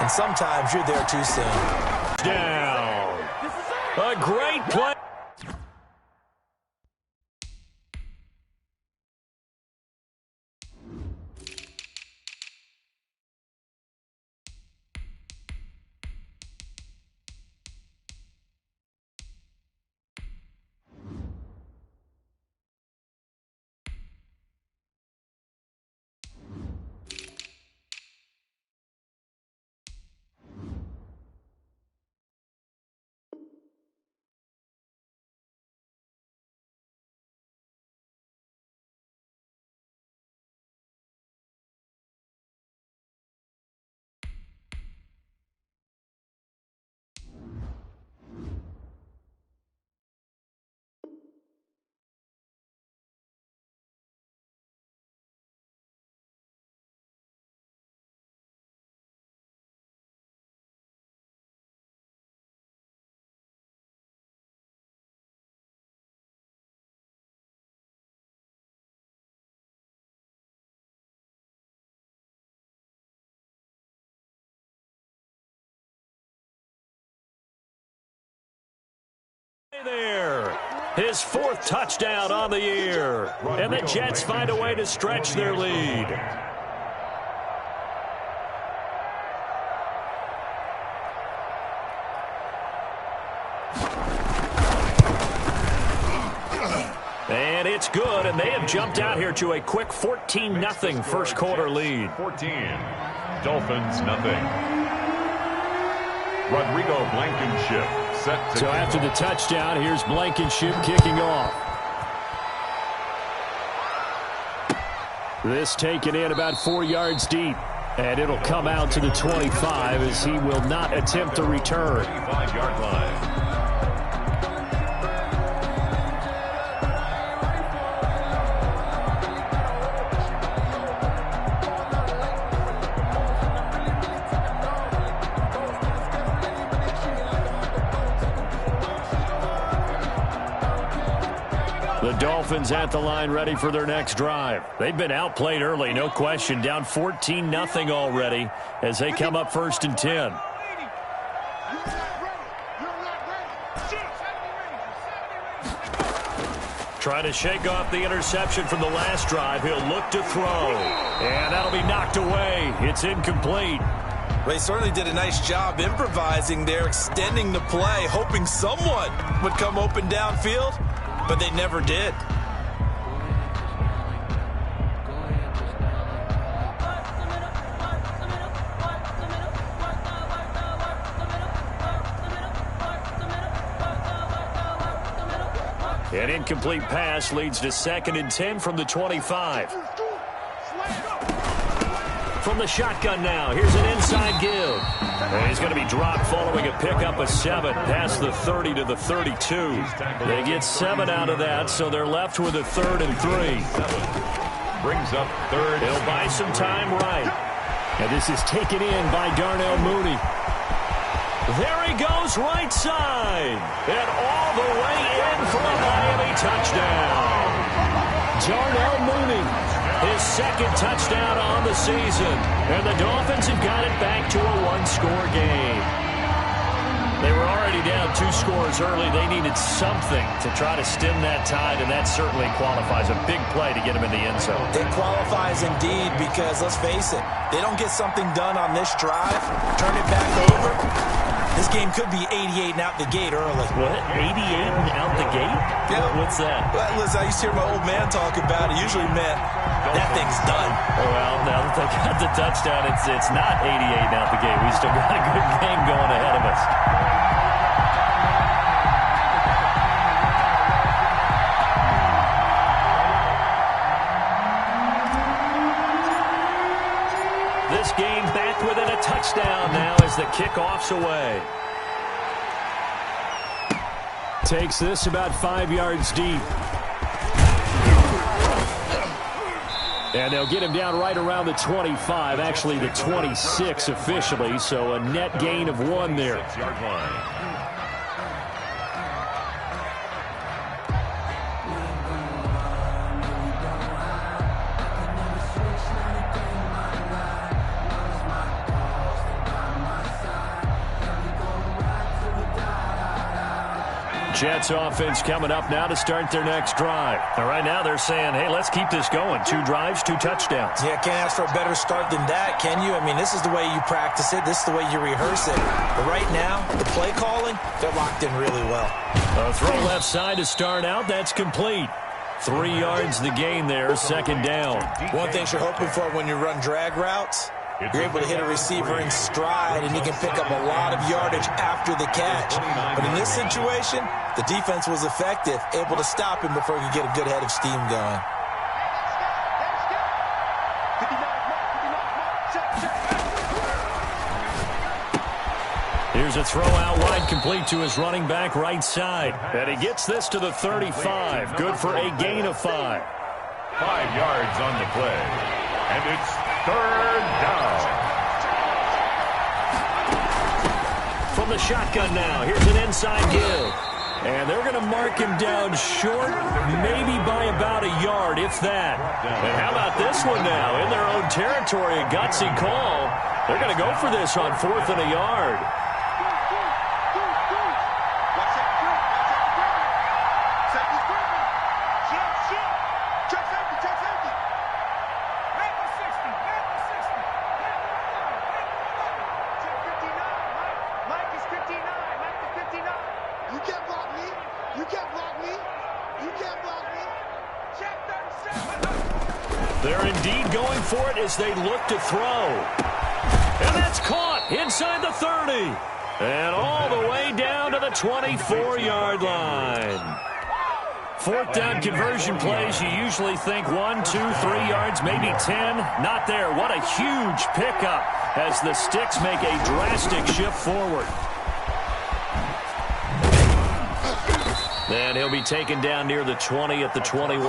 and sometimes you're there too soon. Down. A great play. There, his fourth touchdown on the year, and the Jets find a way to stretch their lead. And it's good, and they have jumped out here to a quick 14-0 first quarter lead. 14, Dolphins nothing. Rodrigo Blankenship. So after the touchdown, here's Blankenship kicking off. This taken in about 4 yards deep. And it'll come out to the 25 as he will not attempt to return. 25-yard line. The Dolphins at the line ready for their next drive. They've been outplayed early, no question. Down 14-0 already as they come up 1st and 10. Trying to shake off the interception from the last drive. He'll look to throw. And that'll be knocked away. It's incomplete. They certainly did a nice job improvising there, extending the play, hoping someone would come open downfield. But they never did. An incomplete pass leads to 2nd and 10 from the 25. From the shotgun now, here's an inside give. And he's going to be dropped following a pickup of 7 past the 30 to the 32. They get 7 out of that, so they're left with a 3rd and 3. Brings up 3rd. He'll buy some time right. And this is taken in by Darnell Mooney. There he goes right side. And all the way in for a Miami touchdown. Darnell Mooney, his 2nd touchdown on the season. And the Dolphins have got it back to a 1-score game. They were already down 2 scores early. They needed something to try to stem that tide, and that certainly qualifies. A big play to get them in the end zone. It qualifies indeed because, let's face it, they don't get something done on this drive, turn it back over. This game could be 88 and out the gate early. What? 88 and out the gate? Yeah. What's that? Well, listen, I used to hear my old man talk about it. Usually meant that thing's done. Well, now that they got the touchdown, it's not 88 and out the gate. We still got a good game going ahead of us. This game back within a touchdown now as the kickoff's away. Takes this about 5 yards deep. And they'll get him down right around the 25, actually the 26 officially, so a net gain of 1 there. 6-yard line. Jets offense coming up now to start their next drive. And right now they're saying, hey, let's keep this going. 2 drives, 2 touchdowns. Yeah, can't ask for a better start than that, can you? I mean, this is the way you practice it. This is the way you rehearse it. But right now, the play calling, they're locked in really well. A throw left side to start out. That's complete. 3 yards the gain there, second down. One thing you're hoping for when you run drag routes, you're able to hit a receiver in stride, and he can pick up a lot of yardage after the catch. But in this situation, the defense was effective, able to stop him before he could get a good head of steam going. Here's a throw out wide, complete to his running back right side. And he gets this to the 35. Good for a gain of 5. 5 yards on the play. And it's third down. From the shotgun now, here's an inside give. And they're going to mark him down short, maybe by about a yard, if that. And how about this one now? In their own territory, a gutsy call. They're going to go for this on 4th and a yard. They're indeed going for it as they look to throw. And that's caught inside the 30. And all the way down to the 24-yard line. 4th down conversion plays, you usually think 1, 2, 3 yards, maybe 10. Not there. What a huge pickup as the Sticks make a drastic shift forward. And he'll be taken down near the 20 at the 21.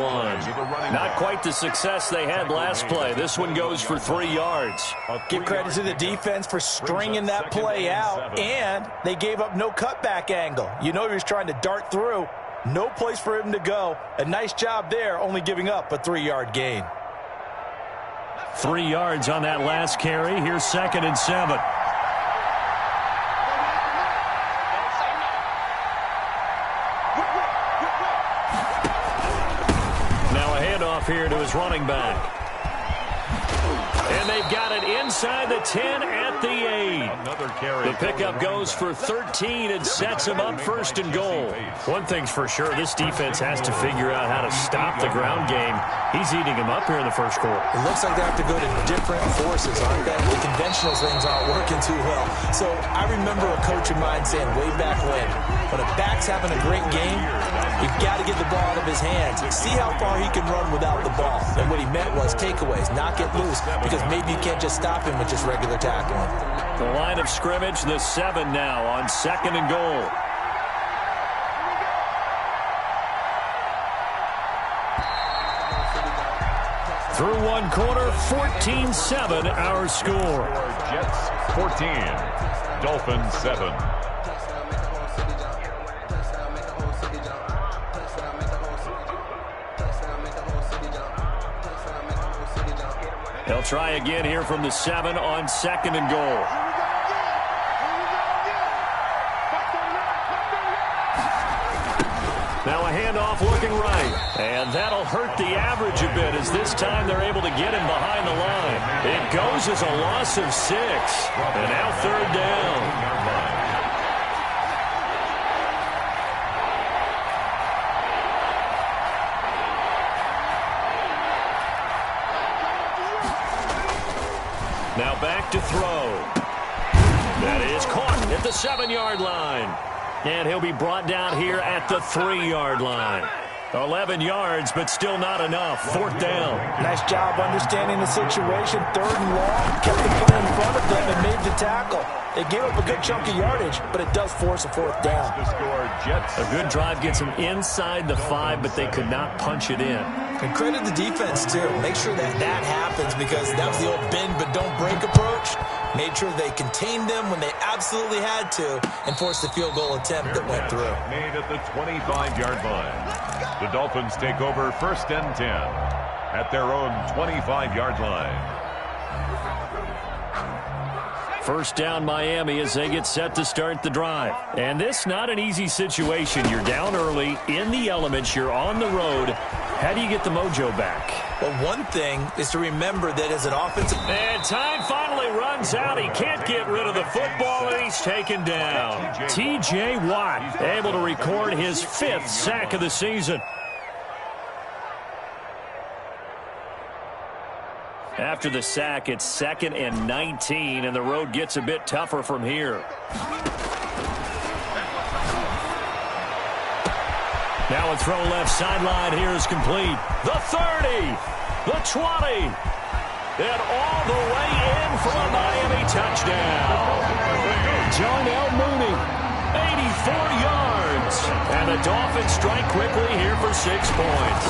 Not quite the success they had last play. This one goes for 3 yards. Give credit to the defense for stringing that play out, and they gave up no cutback angle. You know he was trying to dart through. No place for him to go. A nice job there, only giving up a 3-yard gain. 3 yards on that last carry. Here's 2nd and 7. Here to his running back. And they've got it inside the 10 at the 8. The pickup goes for 13 and sets him up 1st and goal. One thing's for sure, this defense has to figure out how to stop the ground game. He's eating him up here in the first quarter. It looks like they have to go to different forces, aren't they? The conventional things aren't working too well. So I remember a coach of mine saying way back when a back's having a great game, you've got to get the ball out of his hands. See how far he can run without the ball. And what he meant was takeaways, knock it loose, because maybe you can't just stop him with just regular tackling. The line of scrimmage, the 7 now on 2nd and goal. Through one quarter, 14-7 our score. Jets 14, Dolphins 7. They'll try again here from the 7 on 2nd and goal. Now a handoff looking right. And that'll hurt the average a bit as this time they're able to get him behind the line. It goes as a loss of 6. And now 3rd down. Now back to throw. That is caught at the 7-yard line. And he'll be brought down here at the 3-yard line. 11 yards, but still not enough. 4th down. Nice job understanding the situation. 3rd and long. Kept the play in front of them and made the tackle. They gave up a good chunk of yardage, but it does force a 4th down. A good drive gets them inside the 5, but they could not punch it in. And credit the defense, too. Make sure that happens, because that was the old bend but don't break approach. Made sure they contained them when they absolutely had to and forced the field goal attempt that went through. Made at the 25-yard line. The Dolphins take over 1st and 10 at their own 25-yard line. First down Miami as they get set to start the drive. And this not an easy situation. You're down early, in the elements, you're on the road. How do you get the mojo back? Well, one thing is to remember that as an offensive... And time finally runs out. He can't get rid of the football, and he's taken down. T.J. Watt able to record his 5th sack of the season. After the sack, it's 2nd and 19, and the road gets a bit tougher from here. Now a throw left sideline here is complete. The 30, the 20, and all the way in for a Miami touchdown. Darnell Mooney, 84 yards. And the Dolphins strike quickly here for 6 points.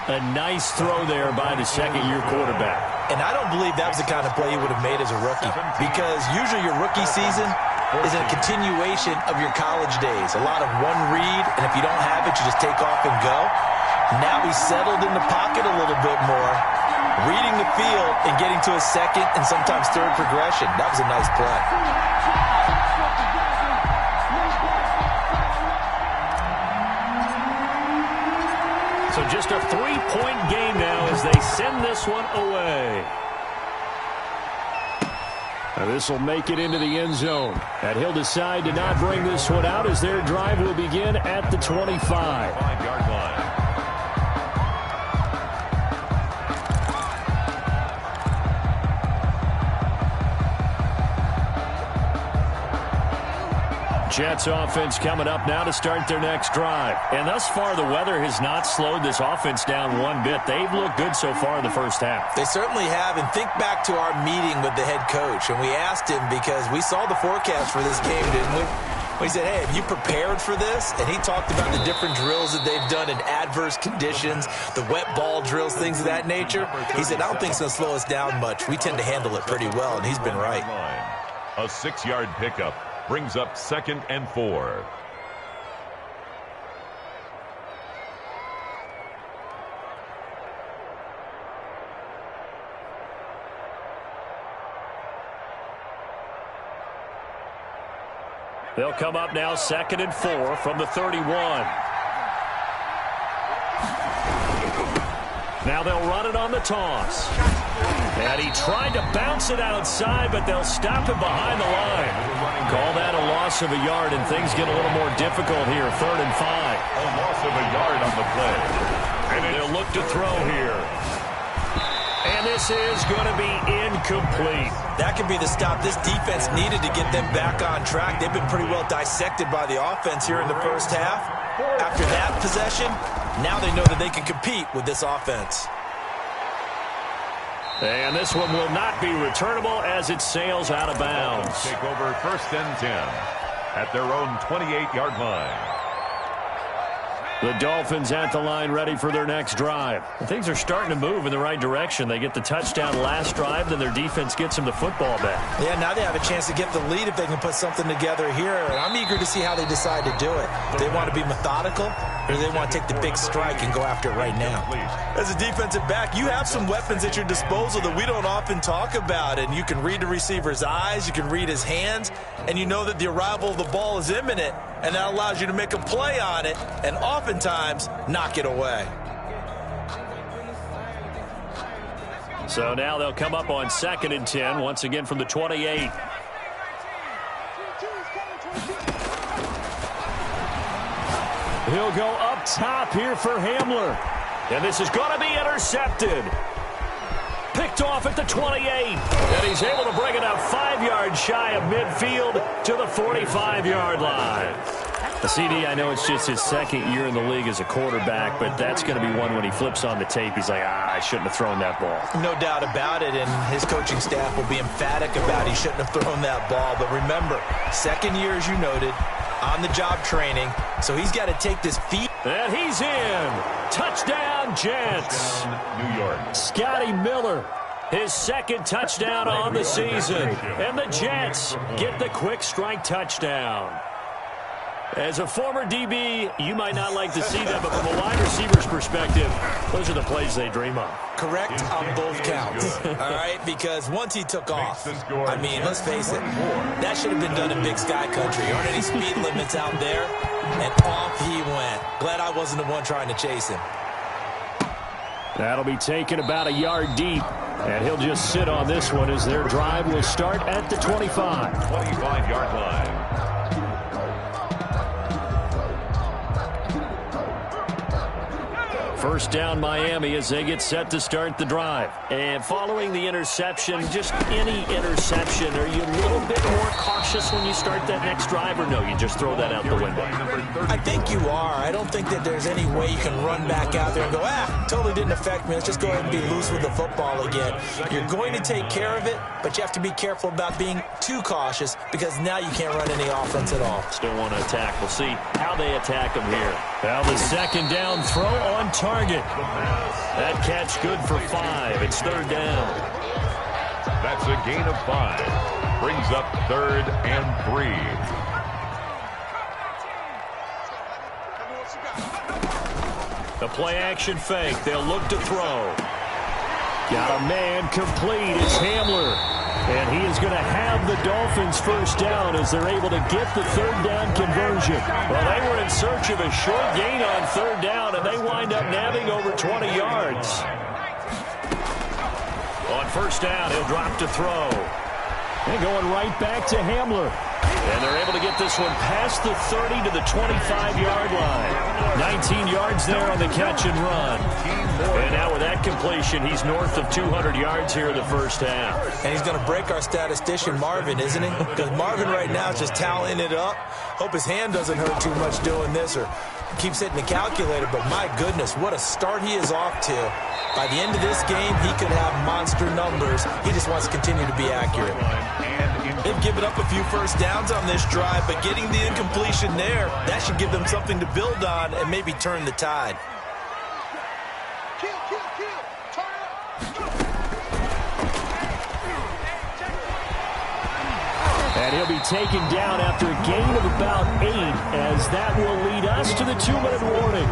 A nice throw there by the second-year quarterback. And I don't believe that was the kind of play he would have made as a rookie, because usually your rookie season is a continuation of your college days. A lot of one read, and if you don't have it, you just take off and go. Now he's settled in the pocket a little bit more, reading the field and getting to a second and sometimes third progression. That was a nice play. So just a 3-point game now as they send this one away. Now this will make it into the end zone. And he'll decide to not bring this one out as their drive will begin at the 25. 5-yard line. Jets offense coming up now to start their next drive. And thus far, the weather has not slowed this offense down one bit. They've looked good so far in the first half. They certainly have. And think back to our meeting with the head coach. And we asked him, because we saw the forecast for this game, didn't we? We said, hey, have you prepared for this? And he talked about the different drills that they've done in adverse conditions, the wet ball drills, things of that nature. He said, I don't think it's going to slow us down much. We tend to handle it pretty well, and he's been right. A 6-yard pickup brings up 2nd and 4. They'll come up now 2nd and 4 from the 31. Now they'll run it on the toss. And he tried to bounce it outside, but they'll stop him behind the line. Call that a loss of a yard, and things get a little more difficult here. 3rd and 5. A loss of a yard on the play. And they'll look to throw here. And this is going to be incomplete. That could be the stop this defense needed to get them back on track. They've been pretty well dissected by the offense here in the first half. After that possession, now they know that they can compete with this offense. And this one will not be returnable as it sails out of bounds. Take over 1st and 10 at their own 28-yard line. The Dolphins at the line ready for their next drive. Things are starting to move in the right direction. They get the touchdown last drive, then their defense gets them the football back. Yeah, now they have a chance to get the lead if they can put something together here. And I'm eager to see how they decide to do it. Do they want to be methodical, or do they want to take the big strike and go after it right now? As a defensive back, you have some weapons at your disposal that we don't often talk about. And you can read the receiver's eyes, you can read his hands, and you know that the arrival of the ball is imminent. And that allows you to make a play on it and oftentimes knock it away. So now they'll come up on 2nd and 10, once again from the 28. He'll go up top here for Hamler. And this is going to be intercepted. Picked off at the 28. And he's able to bring it up 5 yards shy of midfield to the 45-yard line. The CD, I know it's just his 2nd year in the league as a quarterback, but that's going to be one when he flips on the tape. He's like, I shouldn't have thrown that ball. No doubt about it, and his coaching staff will be emphatic about he shouldn't have thrown that ball. But remember, 2nd year, as you noted, on-the-job training, so he's got to take this feet. And he's in. Touchdown, Jets. New York. Scotty Miller, his 2nd touchdown on the season. And the Jets get the quick strike touchdown. As a former DB, you might not like to see that, but from a wide receiver's perspective, those are the plays they dream of. Correct on both counts, all right? Because once he took off, I mean, let's face it, that should have been done in Big Sky Country. There aren't any speed limits out there, and off he went. Glad I wasn't the one trying to chase him. That'll be taken about a yard deep, and he'll just sit on this one as their drive will start at the 25. 25-yard line. First down Miami as they get set to start the drive. And following the interception, just any interception, are you a little bit more cautious when you start that next drive, or no, you just throw that out the window? I think you are. I don't think that there's any way you can run back out there and go, totally didn't affect me. Let's just go ahead and be loose with the football again. You're going to take care of it, but you have to be careful about being too cautious because now you can't run any offense at all. Still want to attack. We'll see how they attack them here. Now the second down throw on target. That catch good for 5. It's third down. That's a gain of 5. Brings up 3rd and 3. The play action fake. They'll look to throw. Got a man complete. It's Hamler. And he is going to have the Dolphins first down as they're able to get the third down conversion. Well, they were in search of a short gain on third down, and they wind up nabbing over 20 yards. On first down, he'll drop to throw. And going right back to Hamler. And they're able to get this one past the 30 to the 25-yard line. 19 yards there on the catch and run. And now with that completion, he's north of 200 yards here in the first half. And he's going to break our statistician, Marvin, isn't he? Because Marvin right now is just tallying it up. Hope his hand doesn't hurt too much doing this or keeps hitting the calculator. But my goodness, what a start he is off to. By the end of this game, he could have monster numbers. He just wants to continue to be accurate. They've given up a few first downs on this drive, but getting the incompletion there, that should give them something to build on and maybe turn the tide. And he'll be taken down after a gain of about 8, as that will lead us to the 2-minute warning.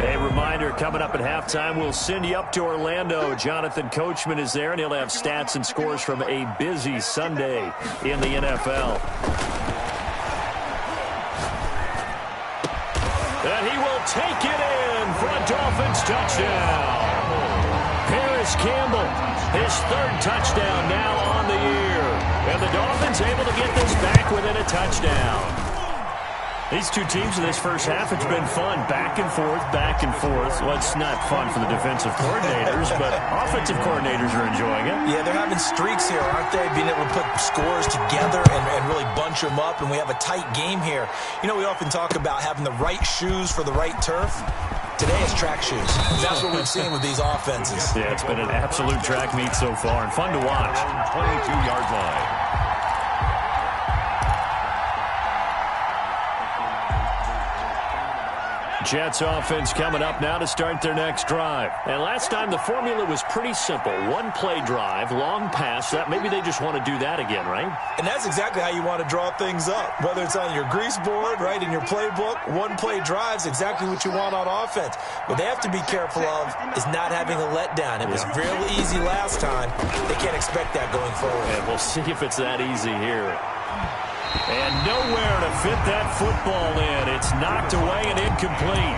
A reminder, coming up at halftime, we'll send you up to Orlando. Jonathan Coachman is there, and he'll have stats and scores from a busy Sunday in the NFL. And he will take it in for a Dolphins touchdown. Paris Campbell, his 3rd touchdown now on the year. And the Dolphins able to get this back within a touchdown. These two teams in this first half, it's been fun. Back and forth, back and forth. Well, it's not fun for the defensive coordinators, but offensive coordinators are enjoying it. Yeah, they're having streaks here, aren't they? Being able to put scores together and really bunch them up, and we have a tight game here. You know, we often talk about having the right shoes for the right turf. Today it's track shoes. That's what we've seen with these offenses. Yeah, it's been an absolute track meet so far, and fun to watch. 22-yard line. Jets offense coming up now to start their next drive. And last time the formula was pretty simple. 1-play drive, long pass. That maybe they just want to do that again, right? And that's exactly how you want to draw things up. Whether it's on your grease board, right, in your playbook, 1-play drive's exactly what you want on offense. What they have to be careful of is not having a letdown. It was real easy last time. They can't expect that going forward. And we'll see if it's that easy here. And nowhere to fit that football in. It's knocked away and incomplete.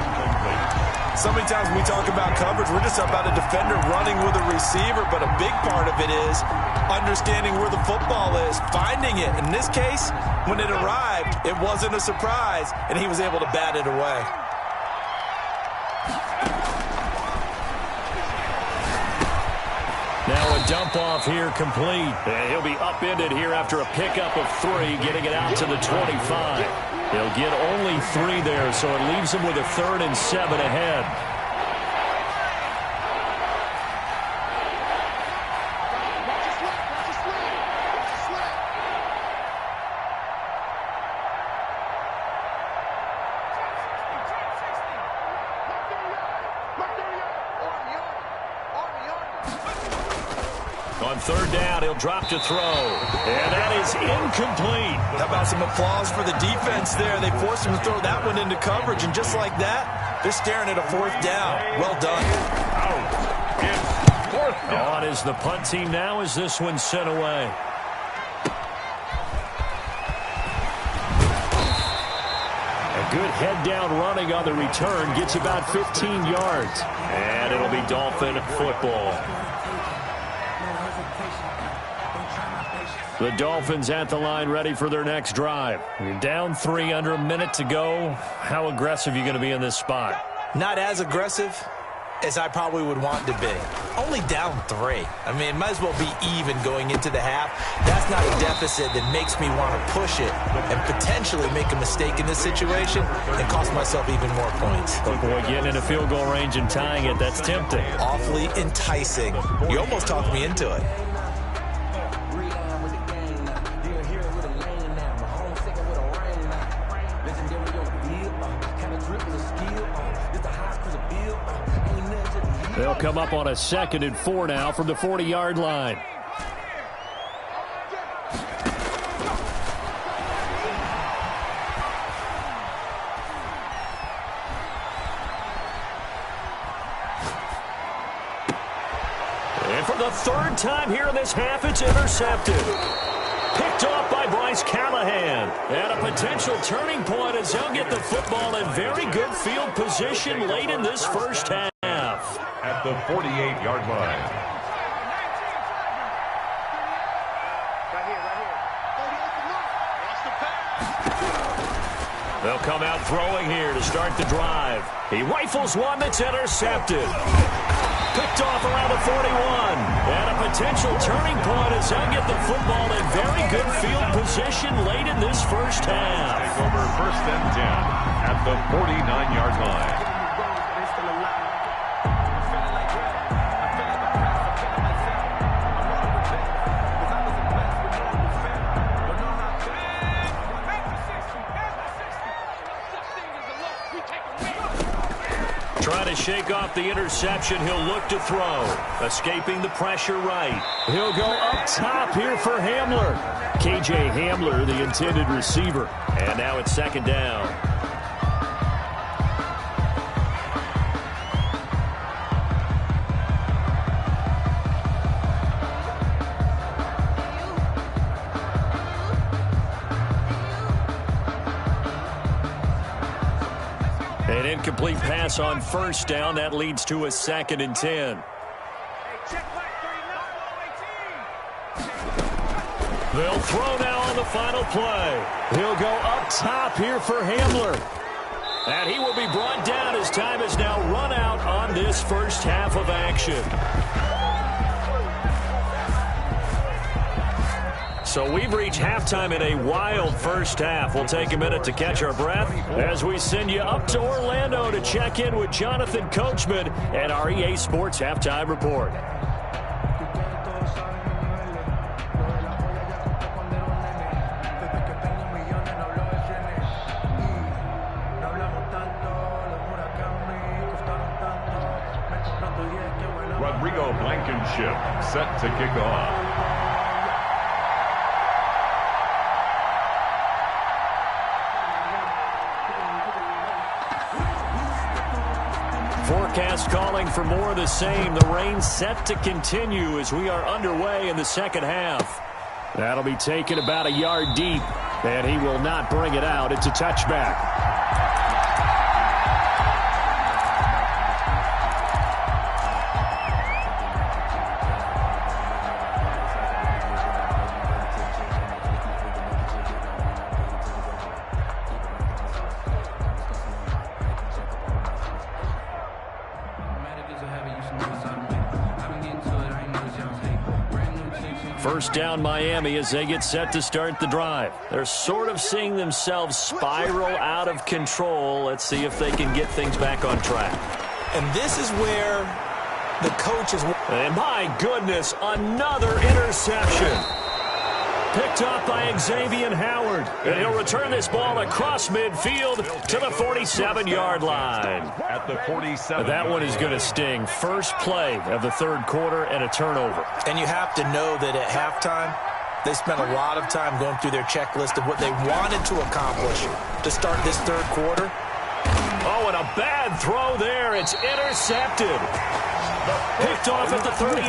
So many times when we talk about coverage, we're just about a defender running with a receiver, but a big part of it is understanding where the football is, finding it. In this case, when it arrived, it wasn't a surprise, and he was able to bat it away. Now a dump off here complete. And he'll be upended here after a pickup of 3, getting it out to the 25. He'll get only 3 there, so it leaves him with a 3rd and 7 ahead. On third down, he'll drop to throw. And that is incomplete. How about some applause for the defense there? They forced him to throw that one into coverage, and just like that, they're staring at a fourth down. Well done. Out. It's fourth down. On is the punt team now as this one's sent away. A good head-down running on the return gets about 15 yards. And it'll be Dolphin football. The Dolphins at the line ready for their next drive. You're down 3, under a minute to go. How aggressive are you going to be in this spot? Not as aggressive as I probably would want to be. Only down 3. I mean, it might as well be even going into the half. That's not a deficit that makes me want to push it and potentially make a mistake in this situation and cost myself even more points. But boy, getting in a field goal range and tying it, that's tempting. Awfully enticing. You almost talked me into it. They'll come up on a 2nd and 4 now from the 40-yard line. And for the 3rd time here in this half, it's intercepted. Picked off by Bryce Callahan. And a potential turning point as they'll get the football in very good field position late in this first half. At the 48-yard line. They'll come out throwing here to start the drive. He rifles one that's intercepted. Picked off around the 41. And a potential turning point as they'll get the football in very good field position late in this first half. Take over 1st and 10 at the 49-yard line. Trying to shake off the interception, he'll look to throw. Escaping the pressure right. He'll go up top here for Hamler. KJ Hamler, the intended receiver. And now it's 2nd down. An incomplete pass on 1st down. That leads to a 2nd and 10. They'll throw now on the final play. He'll go up top here for Hamler. And he will be brought down as time has now run out on this first half of action. So we've reached halftime in a wild first half. We'll take a minute to catch our breath as we send you up to Orlando to check in with Jonathan Coachman and our EA Sports Halftime Report. Rodrigo Blankenship set to kick off. Forecast calling for more of the same. The rain set to continue as we are underway in the second half. That'll be taken about a yard deep, and he will not bring it out. It's a touchback. First down Miami as they get set to start the drive. They're sort of seeing themselves spiral out of control. Let's see if they can get things back on track. And this is where the coach is... And my goodness, another interception. picked up by Xavier Howard. And he'll return this ball across midfield to the 47-yard line. At the 47. That one is going to sting. First play of the third quarter and a turnover. And you have to know that at halftime, they spent a lot of time going through their checklist of what they wanted to accomplish to start this third quarter. Oh, and a bad throw there. It's intercepted. Picked off at the 38.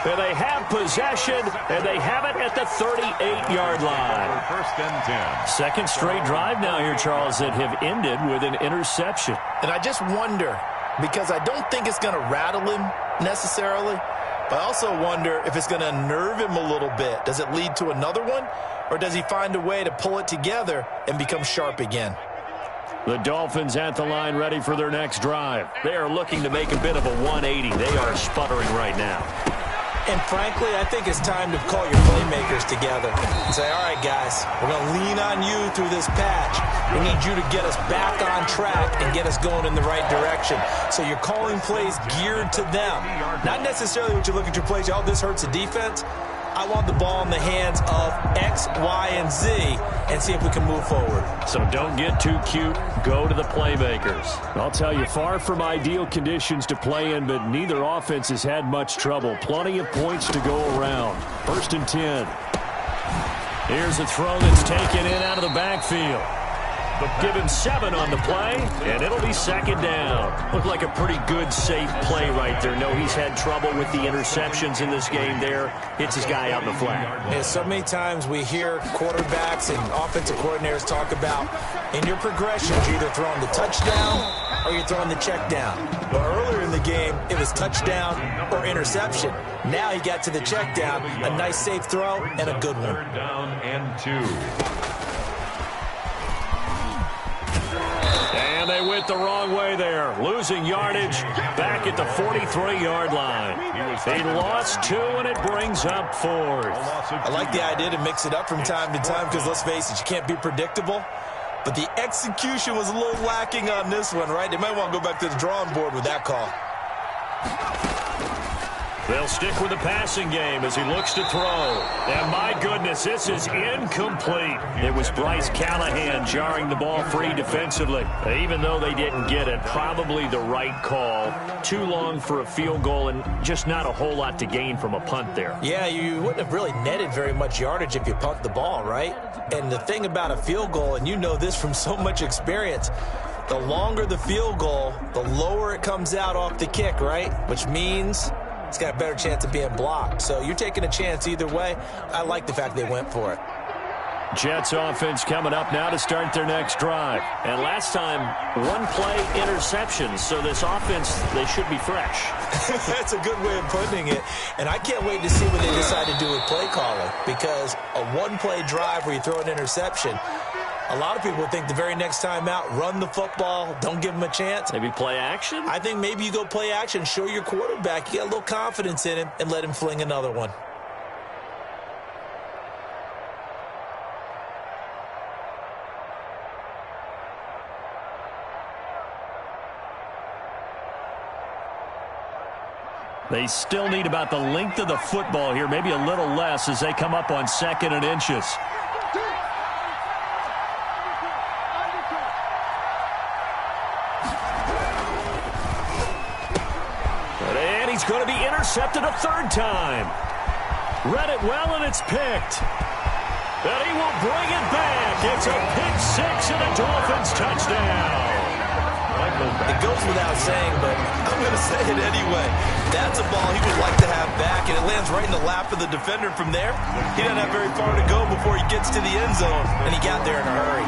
And they have possession, and they have it at the 38-yard line. First and 10. Second straight drive now here, Charles, that have ended with an interception. And I just wonder, because I don't think it's going to rattle him necessarily, but I also wonder if it's going to unnerve him a little bit. Does it lead to another one, or does he find a way to pull it together and become sharp again? The Dolphins at the line ready for their next drive. They are looking to make a bit of a 180. They are sputtering right now. And frankly, I think it's time to call your playmakers together and say, all right, guys, we're going to lean on you through this patch. We need you to get us back on track and get us going in the right direction. So you're calling plays geared to them. Not necessarily what you look at your plays, oh, this hurts the defense. I want the ball in the hands of X, Y, and Z and see if we can move forward. So don't get too cute. Go to the playmakers. I'll tell you, far from ideal conditions to play in, but neither offense has had much trouble. Plenty of points to go around. First and 10. Here's a throw that's taken in out of the backfield. Give him 7 on the play, and it'll be second down. Looked like a pretty good, safe play right there. No, he's had trouble with the interceptions in this game there. Hits his guy out in the flat. Yeah, so many times we hear quarterbacks and offensive coordinators talk about, in your progressions, you're either throwing the touchdown or you're throwing the check down. But earlier in the game, it was touchdown or interception. Now he got to the check down, a nice safe throw, and a good one. Third down and 2. And they went the wrong way there. Losing yardage back at the 43-yard line. They lost 2, and it brings up 4th. I like the idea to mix it up from time to time because, let's face it, you can't be predictable. But the execution was a little lacking on this one, right? They might want to go back to the drawing board with that call. They'll stick with the passing game as he looks to throw. And my goodness, this is incomplete. It was Bryce Callahan jarring the ball free defensively. Even though they didn't get it, probably the right call. Too long for a field goal and just not a whole lot to gain from a punt there. Yeah, you wouldn't have really netted very much yardage if you punt the ball, right? And the thing about a field goal, and you know this from so much experience, the longer the field goal, the lower it comes out off the kick, right? Which means it's got a better chance of being blocked. So you're taking a chance either way. I like the fact they went for it. Jets offense coming up now to start their next drive. And last time, 1-play interceptions. So this offense, they should be fresh. That's a good way of putting it. And I can't wait to see what they decide to do with play calling. Because a 1-play drive where you throw an interception, a lot of people think the very next time out, run the football, don't give them a chance. Maybe play action? I think maybe you go play action, show your quarterback you got a little confidence in him, and let him fling another one. They still need about the length of the football here, maybe a little less as they come up on 2nd and inches. And he's going to be intercepted a 3rd time. Read it well, and it's picked. And he will bring it back. It's a pick 6 and a Dolphins touchdown. It goes without saying, but I'm going to say it anyway. That's a ball he would like to have back, and it lands right in the lap of the defender from there. He doesn't have very far to go before he gets to the end zone, and he got there in a hurry.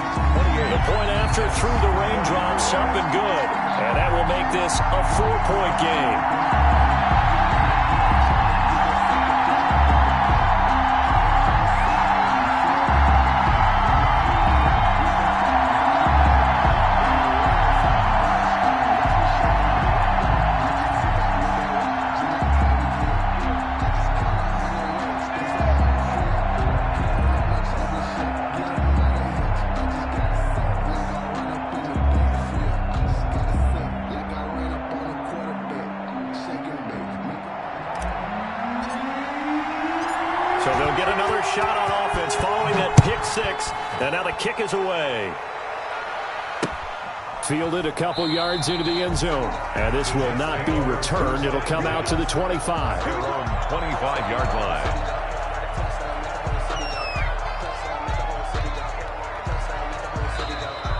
The point after through the raindrops up and good, and that will make this a 4-point game. another shot on offense following that pick six. And now the kick is away. Fielded a couple yards into the end zone. And this will not be returned. It'll come out to the 25. Their own 25-yard line.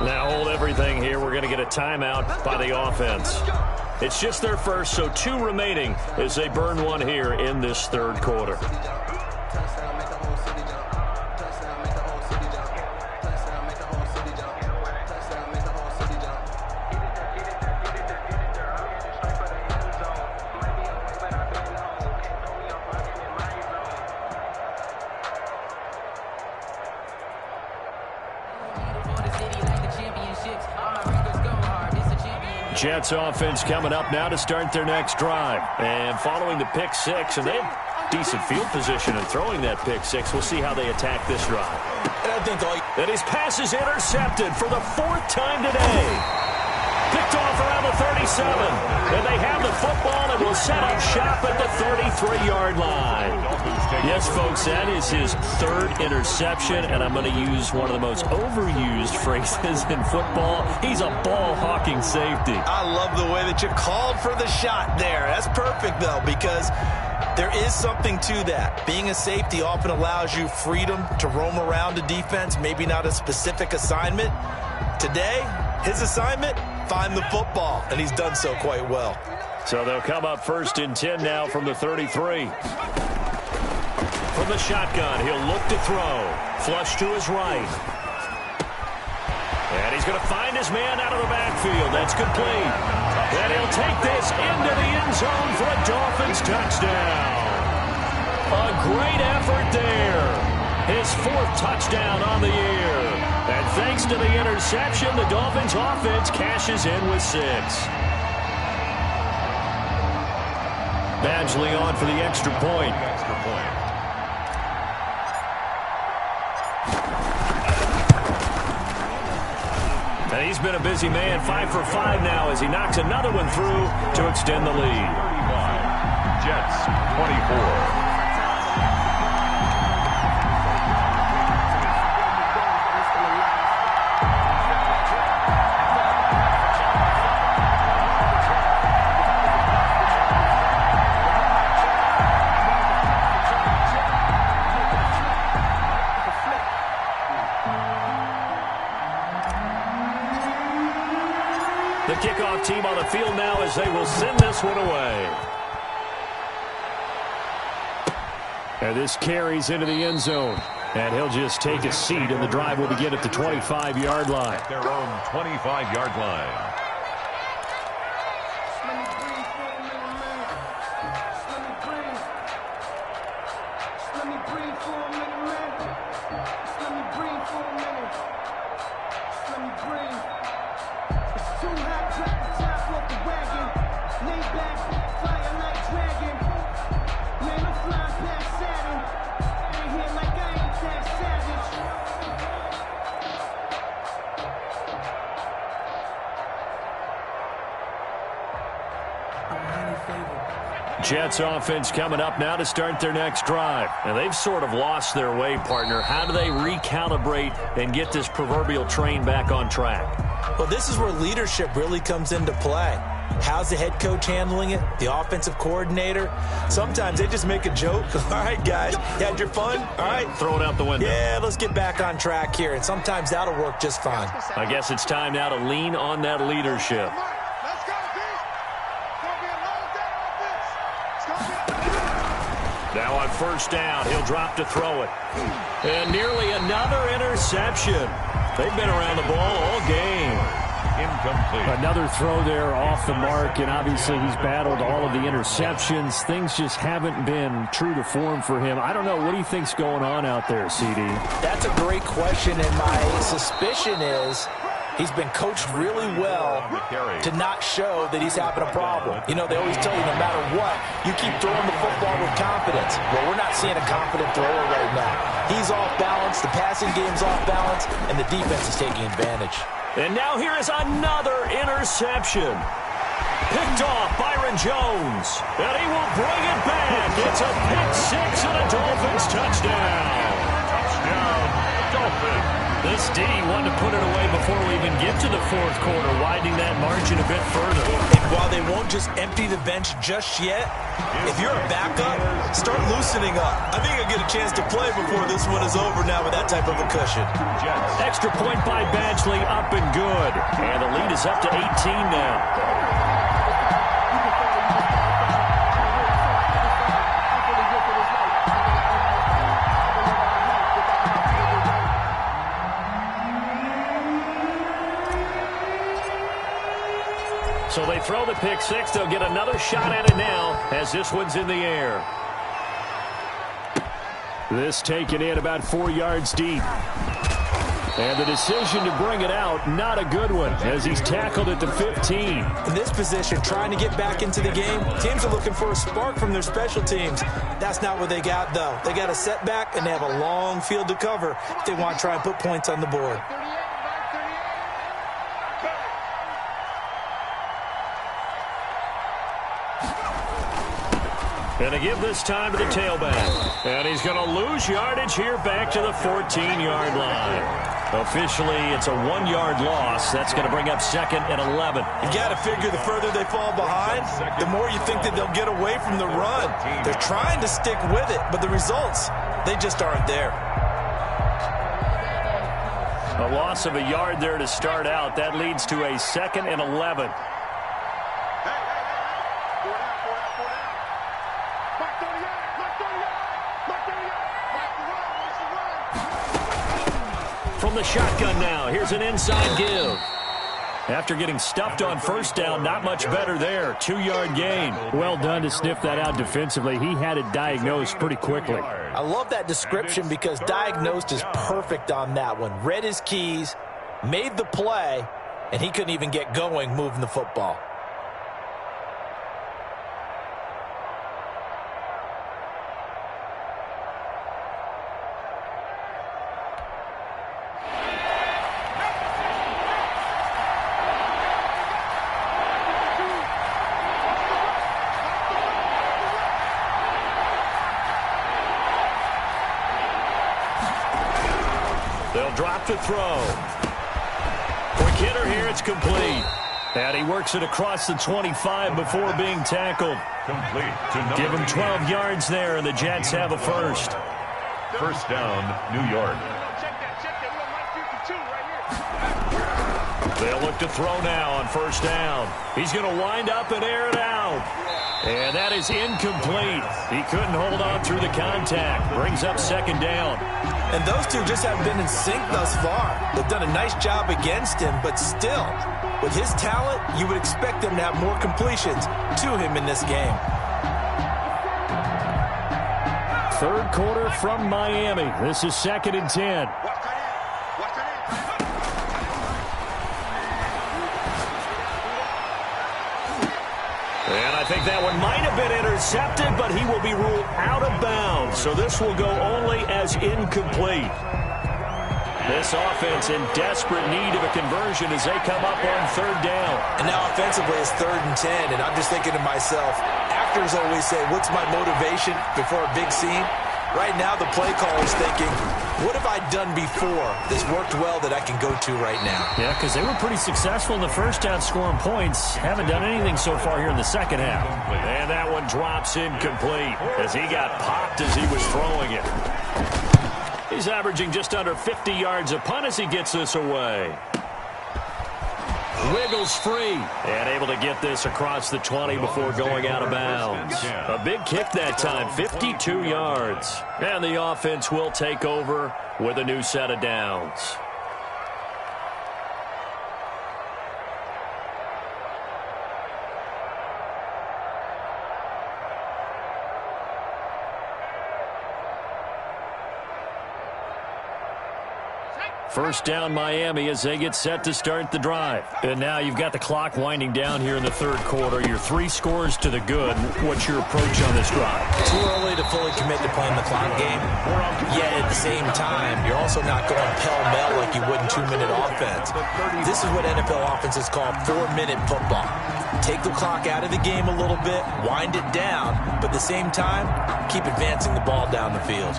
Now hold everything here. We're going to get a timeout by the offense. It's just their first, so 2 remaining as they burn one here in this third quarter. Jets offense coming up now to start their next drive. And following the pick six, and they have decent field position in throwing that pick six. We'll see how they attack this drive. And his pass is intercepted for the 4th time today. Picked off around the 37. And they have the football and will set up shop at the 33-yard line. Yes, folks, that is his 3rd interception, and I'm going to use one of the most overused phrases in football. He's a ball-hawking safety. I love the way that you called for the shot there. That's perfect, though, because there is something to that. Being a safety often allows you freedom to roam around a defense, maybe not a specific assignment. Today, his assignment, find the football, and he's done so quite well. So they'll come up 1st and 10 now from the 33. From the shotgun, he'll look to throw. Flush to his right. And he's going to find his man out of the backfield. That's complete. And he'll take this into the end zone for a Dolphins touchdown. A great effort there. His 4th touchdown on the year. And thanks to the interception, the Dolphins offense cashes in with 6. Badgley on for the extra point. And he's been a busy man, 5 for 5 now as he knocks another one through to extend the lead. 35. Jets 24. The kickoff team on the field now as they will send this one away. And this carries into the end zone. And he'll just take a seat, and the drive will begin at the 25-yard line. Their own 25-yard line. Jets offense coming up now to start their next drive. And they've sort of lost their way, partner. How do they recalibrate and get this proverbial train back on track? Well, this is where leadership really comes into play. How's the head coach handling it? The offensive coordinator? Sometimes they just make a joke. All right, guys, you had your fun? All right. Throw it out the window. Yeah, let's get back on track here. And sometimes that'll work just fine. I guess it's time now to lean on that leadership. Now on 1st down, he'll drop to throw it. And nearly another interception. They've been around the ball all game. Incomplete. Another throw there off the mark, and obviously he's battled all of the interceptions. Things just haven't been true to form for him. I don't know. What do you think's going on out there, CD? That's a great question, and my suspicion is he's been coached really well to not show that he's having a problem. You know, they always tell you no matter what, you keep throwing the football with confidence. Well, we're not seeing a confident thrower right now. He's off balance, the passing game's off balance, and the defense is taking advantage. And now here is another interception. picked off Byron Jones. And he will bring it back. It's a pick six and a Dolphins touchdown. Touchdown, Dolphins. This D wanted to put it away before we even get to the fourth quarter, widening that margin a bit further. And while they won't just empty the bench just yet, if you're a backup, start loosening up. I think you'll get a chance to play before this one is over now with that type of a cushion. Extra point by Badgley, up and good. And the lead is up to 18 now. So they throw the pick six. They'll get another shot at it now as this one's in the air. This taken in about 4 yards deep. And the decision to bring it out, not a good one, as he's tackled at the 15. In this position, trying to get back into the game, teams are looking for a spark from their special teams. That's not what they got, though. They got a setback, and they have a long field to cover if they want to try and put points on the board. And to give this time to the tailback. And he's going to lose yardage here back to the 14-yard line. Officially, it's a 1-yard loss. That's going to bring up second and 11. You got to figure the further they fall behind, the more you think that they'll get away from the run. They're trying to stick with it, but the results, they just aren't there. A loss of a yard there to start out. That leads to a second and 11. From the shotgun now, here's an inside give. After getting stuffed on first down, not much better there. 2-yard gain. Well done to sniff that out defensively. He had it diagnosed pretty quickly. I love that description because diagnosed is perfect on that one. Read his keys, made the play, and he couldn't even get going moving the football. They'll drop the throw. Quick hitter here, it's complete. And he works it across the 25 before being tackled. Complete to Give him 12 yards there, and the Jets have a first. First down, New York. They'll look to throw now on first down. He's going to wind up and air it out. And that is incomplete. He couldn't hold on through the contact. Brings up second down. And those two just haven't been in sync thus far. They've done a nice job against him, but still, with his talent, you would expect them to have more completions to him in this game. Third quarter from Miami. This is second and 10. And I think that one might have been intercepted, but he will be ruled out of bounds. So this will go only as incomplete. This offense in desperate need of a conversion as they come up on third down. And now offensively it's 3rd and 10, and I'm just thinking to myself, actors always say, what's my motivation before a big scene? Right now the play caller is thinking, what have I done before that's worked well that I can go to right now? Yeah, because they were pretty successful in the first half scoring points. Haven't done anything so far here in the second half. And that one drops incomplete as he got popped as he was throwing it. He's averaging just under 50 yards a punt as he gets this away. Wiggles free and able to get this across the 20 before going out of bounds. A big kick that time, 52 yards. And the offense will take over with a new set of downs. First down Miami as they get set to start the drive. And now you've got the clock winding down here in the third quarter. You're 3 scores to the good. What's your approach on this drive? Too early to fully commit to playing the clock game. Yet at the same time, you're also not going pell-mell like you would in 2-minute offense. This is what NFL offenses call 4-minute football. Take the clock out of the game a little bit, wind it down, but at the same time, keep advancing the ball down the field.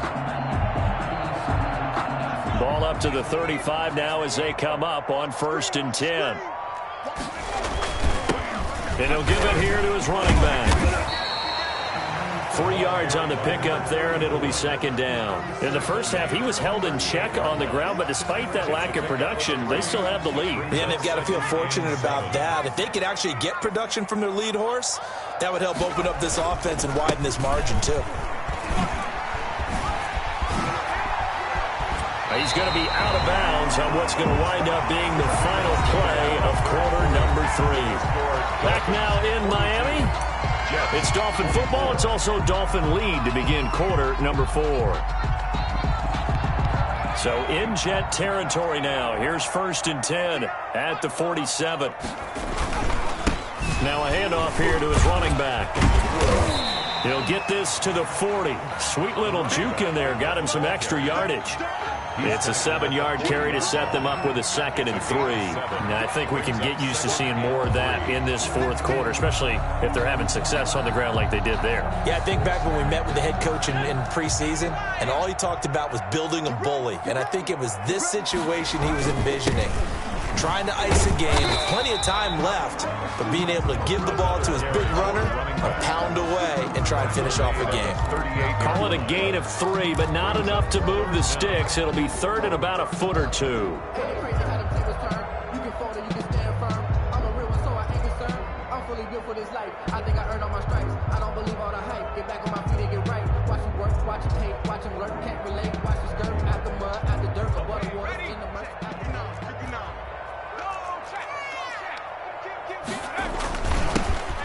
Ball up to the 35 now as they come up on 1st and 10. And he'll give it here to his running back. 3 yards on the pickup there, and it'll be 2nd down. In the first half, he was held in check on the ground, but despite that lack of production, they still have the lead. Yeah, and they've got to feel fortunate about that. If they could actually get production from their lead horse, that would help open up this offense and widen this margin, too. He's going to be out of bounds on what's going to wind up being the final play of quarter number 3. Back now in Miami. It's Dolphin football. It's also Dolphin lead to begin quarter number 4. So in Jet territory now. Here's 1st and 10 at the 47. Now a handoff here to his running back. He'll get this to the 40. Sweet little juke in there. Got him some extra yardage. It's a 7-yard carry to set them up with a 2nd and 3. Now, I think we can get used to seeing more of that in this 4th quarter, especially if they're having success on the ground like they did there. Yeah, I think back when we met with the head coach in preseason, and all he talked about was building a bully. And I think it was this situation he was envisioning. Trying to ice the game, with plenty of time left, but being able to give the ball to his big runner and pound away and try and finish off a game. Call it a gain of 3, but not enough to move the sticks. It'll be 3rd and about a foot or 2.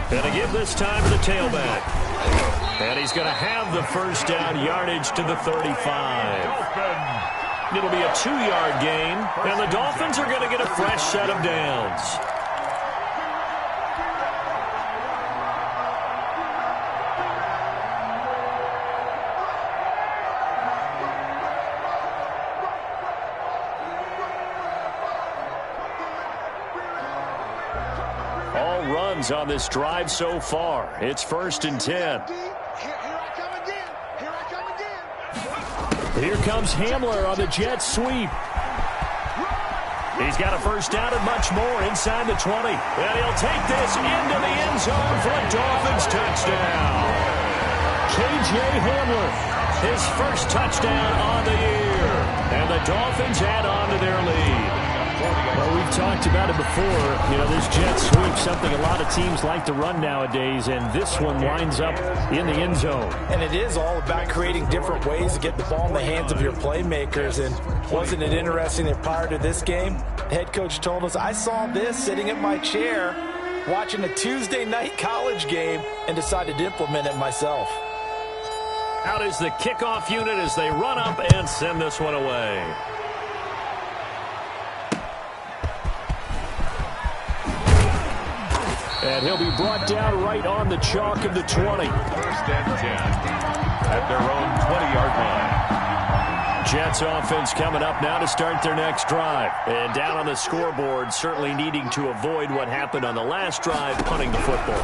Gonna give this time to the tailback. And he's going to have the first down yardage to the 35. It'll be a 2-yard gain, and the Dolphins are going to get a fresh set of downs. Runs on this drive so far. It's 1st and 10. Here comes Hamler on the jet sweep. He's got a first down and much more inside the 20. And he'll take this into the end zone for a Dolphins touchdown. K.J. Hamler, his first touchdown on the year. And the Dolphins add on to their lead. Well, we've talked about it before. You know, this jet sweep, something a lot of teams like to run nowadays, and this one winds up in the end zone. And it is all about creating different ways to get the ball in the hands of your playmakers. And wasn't it interesting that prior to this game, the head coach told us, I saw this sitting at my chair watching a Tuesday night college game and decided to implement it myself. Out is the kickoff unit as they run up and send this one away. And he'll be brought down right on the chalk of the 20. 1st and 10 at their own 20-yard line. Jets offense coming up now to start their next drive. And down on the scoreboard, certainly needing to avoid what happened on the last drive, punting the football.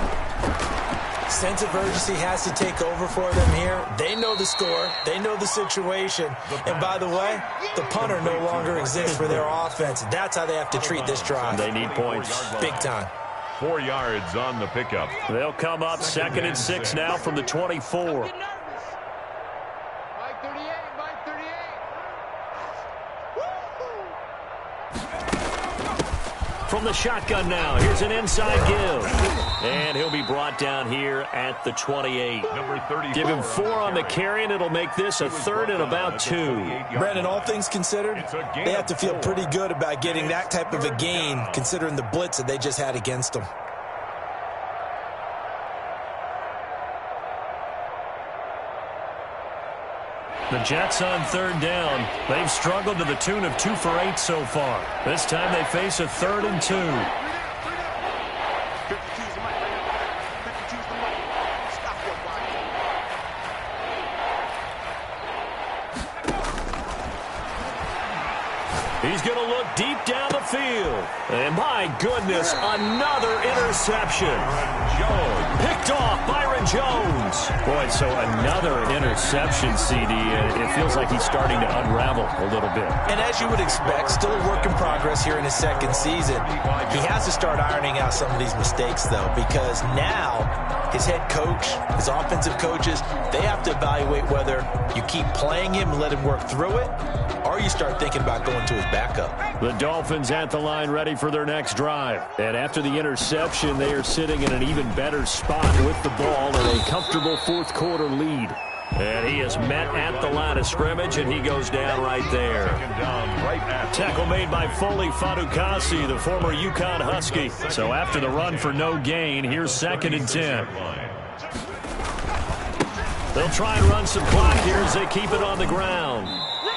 Sense of urgency has to take over for them here. They know the score. They know the situation. And by the way, the punter no longer exists for their offense. That's how they have to treat this drive. They need points. Big time. 4 yards on the pickup. They'll come up 2nd and 6 now from the 24. From the shotgun now, here's an inside give. And he'll be brought down here at the 28. Number 34. Give him 4 on the carry, and it'll make this a 3rd and about 2. Brandon, all things considered, they have to feel pretty good about getting that type of a gain, considering the blitz that they just had against them. The Jets on third down. They've struggled to the tune of 2 for 8 so far. This time they face a 3rd and 2. He's going to look deep down the field. And my goodness, another interception. Picked off Byron Jones. Boy, so another interception, CD. It feels like he's starting to unravel a little bit. And as you would expect, still a work in progress here in his second season. He has to start ironing out some of these mistakes, though, because now his head coach, his offensive coaches, they have to evaluate whether you keep playing him and let him work through it, or you start thinking about going to his backup. The Dolphins at the line ready for their next drive. And after the interception, they are sitting in an even better spot with the ball and a comfortable fourth quarter lead. And he is met at the line of scrimmage, and he goes down right there. Tackle made by Foley Fadukasi, the former UConn Husky. So after the run for no gain, here's 2nd and 10. They'll try and run some clock here as they keep it on the ground.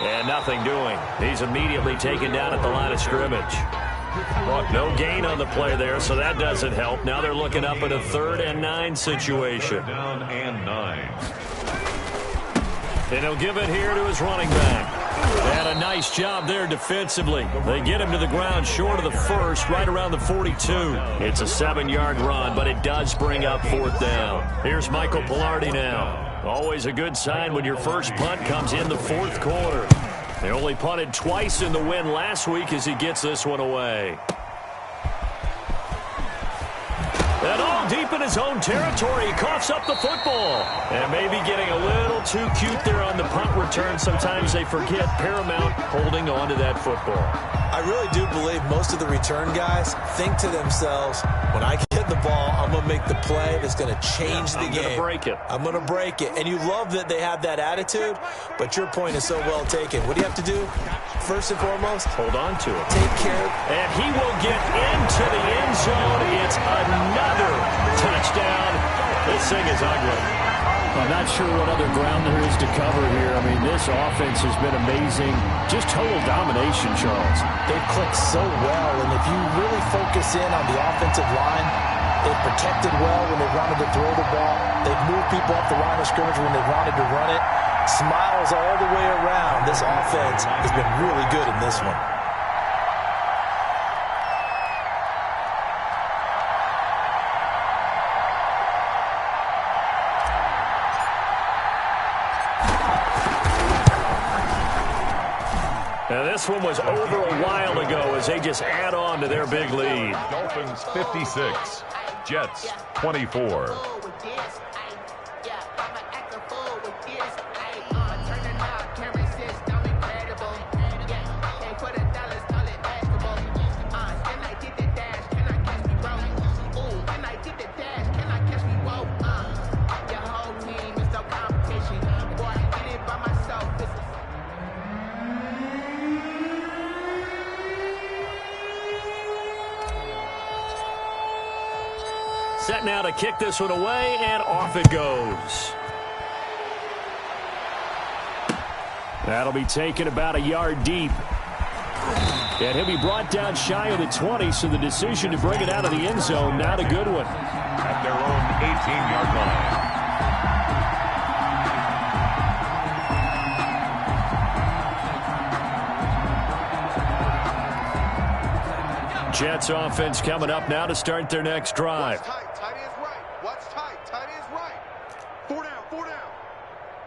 And nothing doing. He's immediately taken down at the line of scrimmage. No gain on the play there, so that doesn't help. Now they're looking up at a 3rd and 9 situation. Down and 9. And he'll give it here to his running back. And a nice job there defensively. They get him to the ground short of the first, right around the 42. It's a 7-yard run, but it does bring up 4th down. Here's Michael Pilardi now. Always a good sign when your first punt comes in the 4th quarter. They only punted twice in the win last week as he gets this one away. And all deep in his own territory, he coughs up the football. And maybe getting a little too cute there on the punt return. Sometimes they forget paramount holding on to that football. I really do believe most of the return guys think to themselves, when I get the ball, I'm going to make the play that's going to change the game. I'm going to break it. I'm going to break it. And you love that they have that attitude, but your point is so well taken. What do you have to do? First and foremost, hold on to it. Take care. And he will get into the end zone. It's another touchdown. This thing is ugly. I'm not sure what other ground there is to cover here. I mean, this offense has been amazing. Just total domination, Charles. They've clicked so well, and if you really focus in on the offensive line, they've protected well when they wanted to throw the ball. They've moved people off the line of scrimmage when they wanted to run it. Smiles all the way around. This offense has been really good in this one. Now this one was over a while ago as they just add on to their big lead. Dolphins 56, Jets 24. Set now to kick this one away, and off it goes. That'll be taken about a yard deep. And he'll be brought down shy of the 20, so the decision to bring it out of the end zone, not a good one. At their own 18-yard line. Jets offense coming up now to start their next drive. Watch tight, tight ends right. Watch tight, tight ends right. 4 down, 4 down.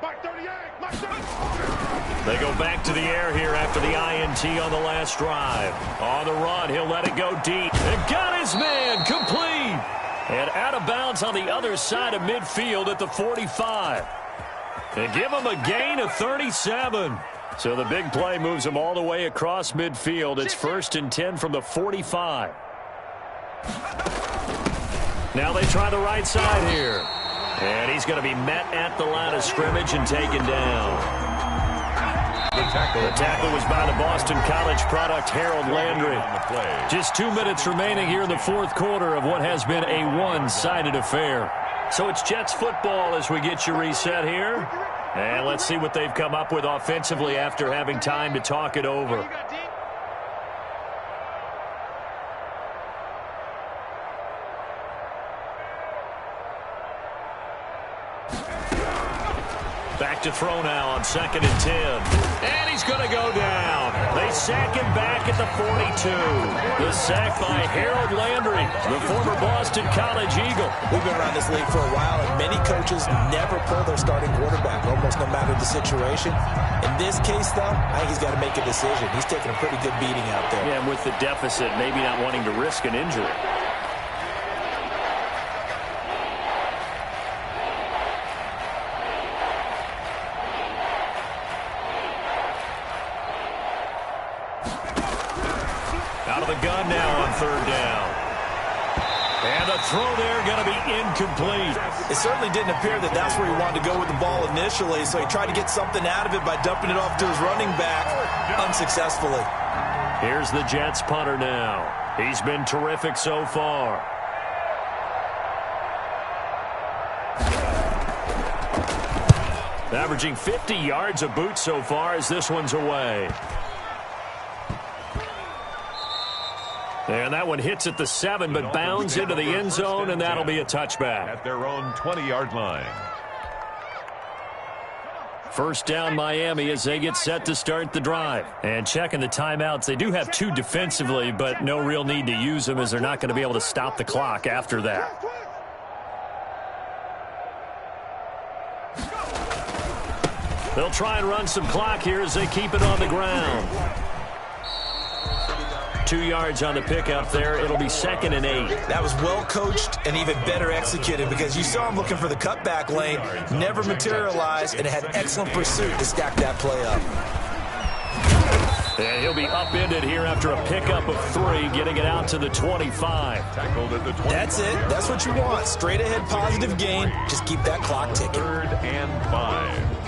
Mike 38, Mike 38. They go back to the air here after the INT on the last drive. On the run, he'll let it go deep. And got his man, complete. And out of bounds on the other side of midfield at the 45. And give him a gain of 37. So the big play moves him all the way across midfield. It's 1st and 10 from the 45. Now they try the right side here. And he's going to be met at the line of scrimmage and taken down. The tackle was by the Boston College product, Harold Landry. Just 2 minutes remaining here in the 4th quarter of what has been a one-sided affair. So it's Jets football as we get you reset here. And let's see what they've come up with offensively after having time to talk it over. Back to throw now on 2nd and 10. And he's going to go down. They sack him back at the 42. The sack by Harold Landry, the former Boston College Eagle. We've been around this league for a while, and many coaches never pull their starting quarterback, almost no matter the situation. In this case, though, I think he's got to make a decision. He's taking a pretty good beating out there. Yeah, and with the deficit, maybe not wanting to risk an injury. Out of the gun now on 3rd down. And the throw there going to be incomplete. It certainly didn't appear that that's where he wanted to go with the ball initially, so he tried to get something out of it by dumping it off to his running back unsuccessfully. Here's the Jets punter now. He's been terrific so far. Averaging 50 yards a boot so far as this one's away. And that one hits at the 7, but bounds into the end zone, and that'll be a touchback. At their own 20-yard line. First down Miami as they get set to start the drive. And checking the timeouts, they do have 2 defensively, but no real need to use them as they're not going to be able to stop the clock after that. They'll try and run some clock here as they keep it on the ground. 2 yards on the pickup there. It'll be 2nd and 8. That was well coached and even better executed because you saw him looking for the cutback lane, never materialized, and had excellent pursuit to stack that play up. And he'll be upended here after a pickup of 3, getting it out to the 25. Tackled at the 20. That's it. That's what you want. Straight ahead positive gain. Just keep that clock ticking. 3rd and 5.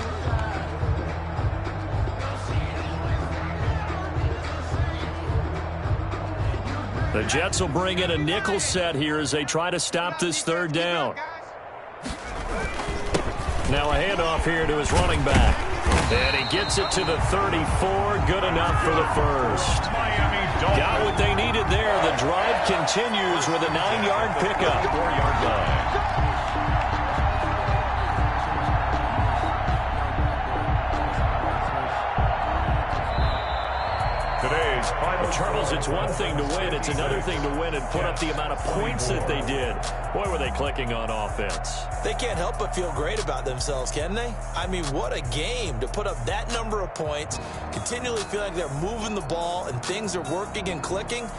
The Jets will bring in a nickel set here as they try to stop this 3rd down. Now a handoff here to his running back. And he gets it to the 34. Good enough for the first. Got what they needed there. The drive continues with a 9-yard pickup. 4-yard line. Today's final. Charles, it's one thing to win. It's another thing to win and put up the amount of points that they did. Boy, were they clicking on offense. They can't help but feel great about themselves, can they? I mean, what a game to put up that number of points, continually feel like they're moving the ball and things are working and clicking.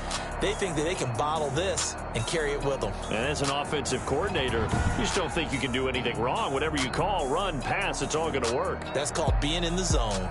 They think that they can bottle this and carry it with them. And as an offensive coordinator, you just don't think you can do anything wrong. Whatever you call, run, pass, it's all going to work. That's called being in the zone.